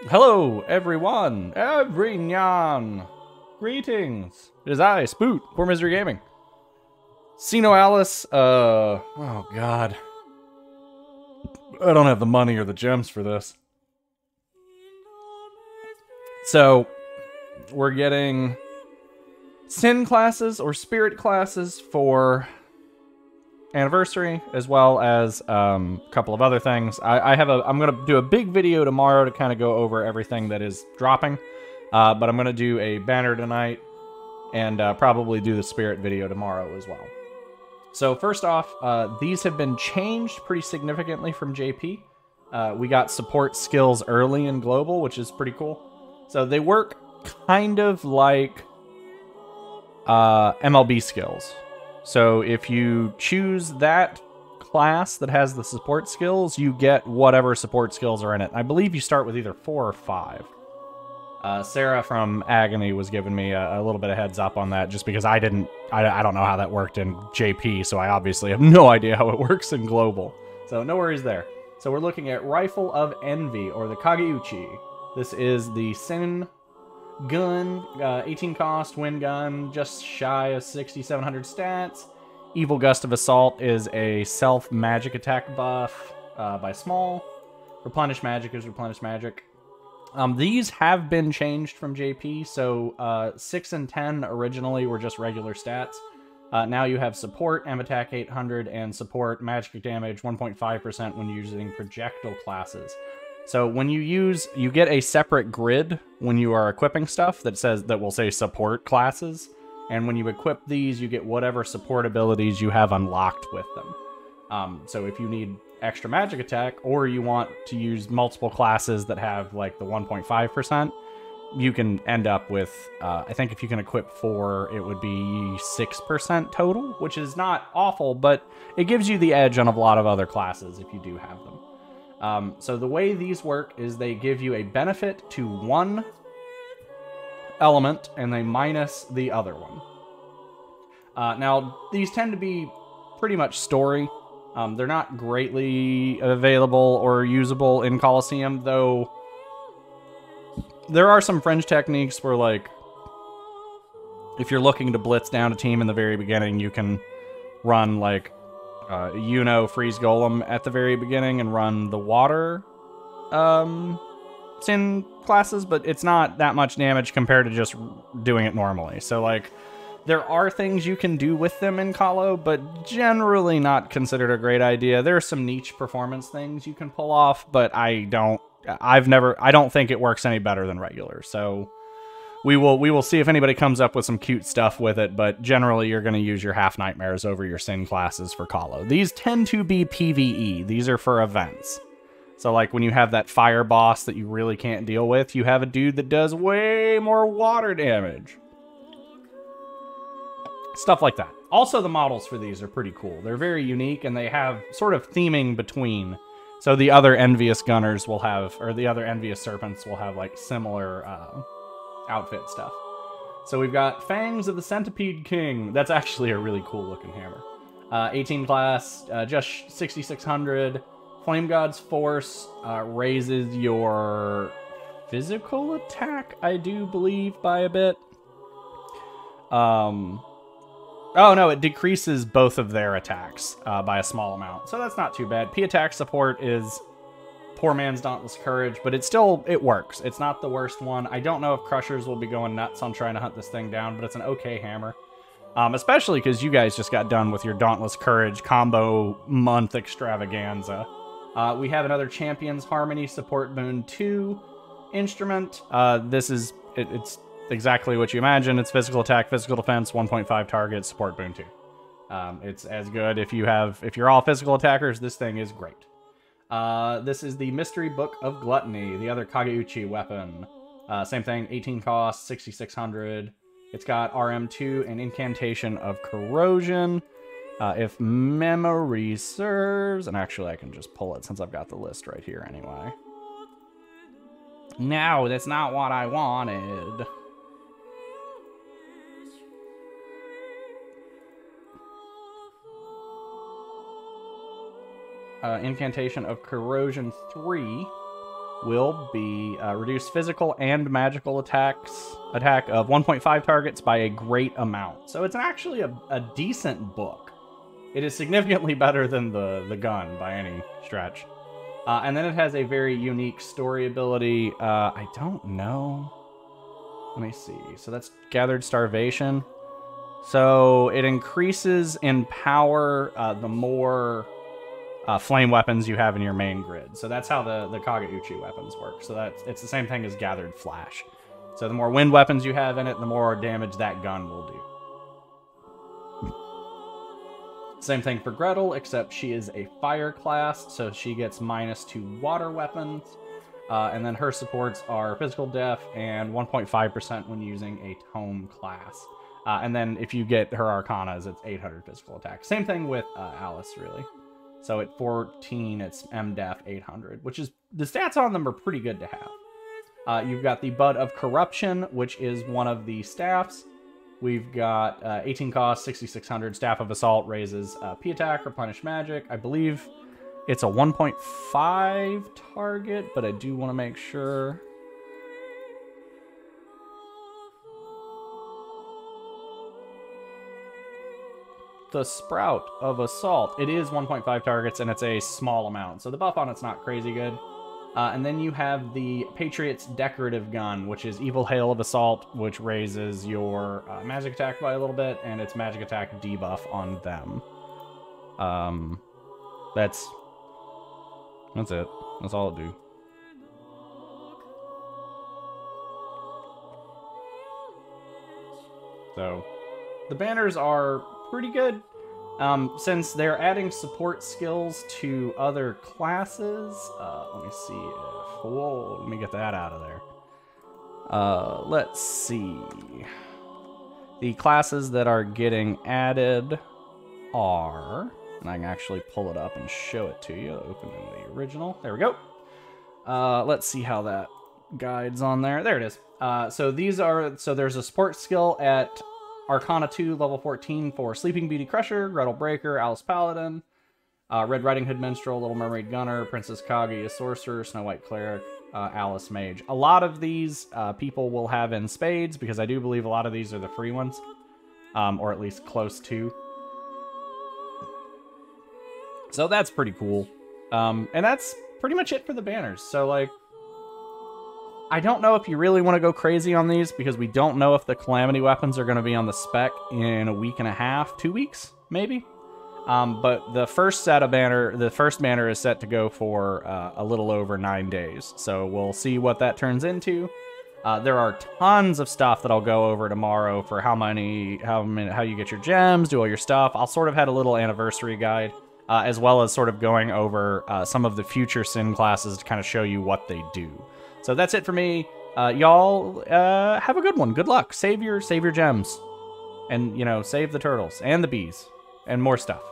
Hello, everyone, greetings. It is I, Spoot, for Misery Gaming. SINoALICE, oh god. I don't have the money or the gems for this. So, we're getting Sin classes or Spirit classes for Anniversary, as well as a couple of other things. I'm gonna do a big video tomorrow to kind of go over everything that is dropping, but I'm gonna do a banner tonight and probably do the Spirit video tomorrow as well. So first off, these have been changed pretty significantly from JP. We got support skills early in Global, which is pretty cool. So they work kind of like MLB skills. So if you choose that class that has the support skills, you get whatever support skills are in it. I believe you start with either 4 or 5. Sarah from Agony was giving me a little bit of heads up on that, just because I don't know how that worked in JP, so I obviously have no idea how it works in Global. So no worries there. So we're looking at Rifle of Envy, or the Kageuchi. This is the Sin gun, 18 cost, wind gun, just shy of 6,700 stats. Evil Gust of Assault is a self magic attack buff by small. Replenish magic is replenish magic. These have been changed from JP, so 6 and 10 originally were just regular stats. Now you have support, M attack 800, and support magic damage 1.5% when using projectile classes. So when you get a separate grid when you are equipping stuff that will say support classes, and when you equip these, you get whatever support abilities you have unlocked with them. So if you need extra magic attack, or you want to use multiple classes that have like the 1.5%, you can end up with, I think if you can equip 4, it would be 6% total, which is not awful, but it gives you the edge on a lot of other classes if you do have them. So the way these work is they give you a benefit to one element, and they minus the other one. Now, these tend to be pretty much story. They're not greatly available or usable in Coliseum, though there are some fringe techniques where, like, if you're looking to blitz down a team in the very beginning, you can run, like, Freeze Golem at the very beginning and run the water Sin classes, but it's not that much damage compared to just doing it normally. So, like, there are things you can do with them in Colo, but generally not considered a great idea. There are some niche performance things you can pull off, but I don't think it works any better than regular. So we will see if anybody comes up with some cute stuff with it, but generally you're going to use your half nightmares over your Sin classes for Colo. These tend to be PvE. These are for events. So like when you have that fire boss that you really can't deal with, you have a dude that does way more water damage. Stuff like that. Also, the models for these are pretty cool. They're very unique, and they have sort of theming between. So the other Envious Gunners will have, or the other Envious Serpents will have, like, similar outfit stuff. So we've got Fangs of the Centipede King. That's actually a really cool looking hammer. 18 class, just 6,600. Flame God's Force raises your physical attack, I do believe, by a bit. Oh, no, it decreases both of their attacks by a small amount. So that's not too bad. P-Attack support is poor man's Dauntless Courage, but it works. It's not the worst one. I don't know if Crushers will be going nuts on trying to hunt this thing down, but it's an okay hammer. Especially because you guys just got done with your Dauntless Courage combo month extravaganza. We have another Champion's Harmony Support Boon 2 instrument. It's exactly what you imagine. It's physical attack, physical defense, 1.5 target, support boon 2. It's as good if you're all physical attackers. This thing is great. This is the Mystery Book of Gluttony, the other Kageuchi weapon. Same thing, 18 cost, 6,600. It's got RM2 and Incantation of Corrosion. If memory serves, and actually I can just pull it since I've got the list right here anyway. No, that's not what I wanted. Incantation of Corrosion 3 will be reduced physical and magical attack of 1.5 targets by a great amount. So it's actually a decent book. It is significantly better than the gun by any stretch. And then it has a very unique story ability. I don't know. Let me see. So that's Gathered Starvation. So it increases in power the more flame weapons you have in your main grid. So that's how the Kageuchi weapons work. So it's the same thing as Gathered Flash. So the more wind weapons you have in it, the more damage that gun will do. Same thing for Gretel, except she is a fire class, so she gets -2 water weapons. And then her supports are physical def and 1.5% when using a tome class. And then if you get her Arcanas, it's 800 physical attack. Same thing with Alice, really. So at 14, it's MDef 800, which is, the stats on them are pretty good to have. You've got the Bud of Corruption, which is one of the staffs. We've got 18 cost, 6600. Staff of Assault raises P attack, replenish magic. I believe it's a 1.5 target, but I do want to make sure. The Sprout of Assault. It is 1.5 targets, and it's a small amount, so the buff on it's not crazy good. And then you have the Patriot's Decorative Gun, which is Evil Hail of Assault, which raises your magic attack by a little bit, and its magic attack debuff on them. That's it. That's all it do. So, the banners are pretty good. Since they're adding support skills to other classes, let me see if, whoa, let me get that out of there. Let's see. The classes that are getting added are, and I can actually pull it up and show it to you, open in the original. There we go. Let's see how that guides on there. There it is. So there's a support skill at Arcana 2, level 14 for Sleeping Beauty Crusher, Gretel Breaker, Alice Paladin, Red Riding Hood Minstrel, Little Mermaid Gunner, Princess Kagi, a Sorcerer, Snow White Cleric, Alice Mage. A lot of these people will have in spades, because I do believe a lot of these are the free ones, or at least close to. So that's pretty cool. And that's pretty much it for the banners. So, like, I don't know if you really want to go crazy on these, because we don't know if the Calamity weapons are going to be on the spec in a week and a half, 2 weeks, maybe. But the first banner is set to go for a little over 9 days. So we'll see what that turns into. There are tons of stuff that I'll go over tomorrow for how you get your gems, do all your stuff. I'll sort of have a little anniversary guide, as well as sort of going over some of the future Sin classes to kind of show you what they do. So that's it for me. Y'all have a good one. Good luck. Save your gems. And, you know, save the turtles and the bees and more stuff.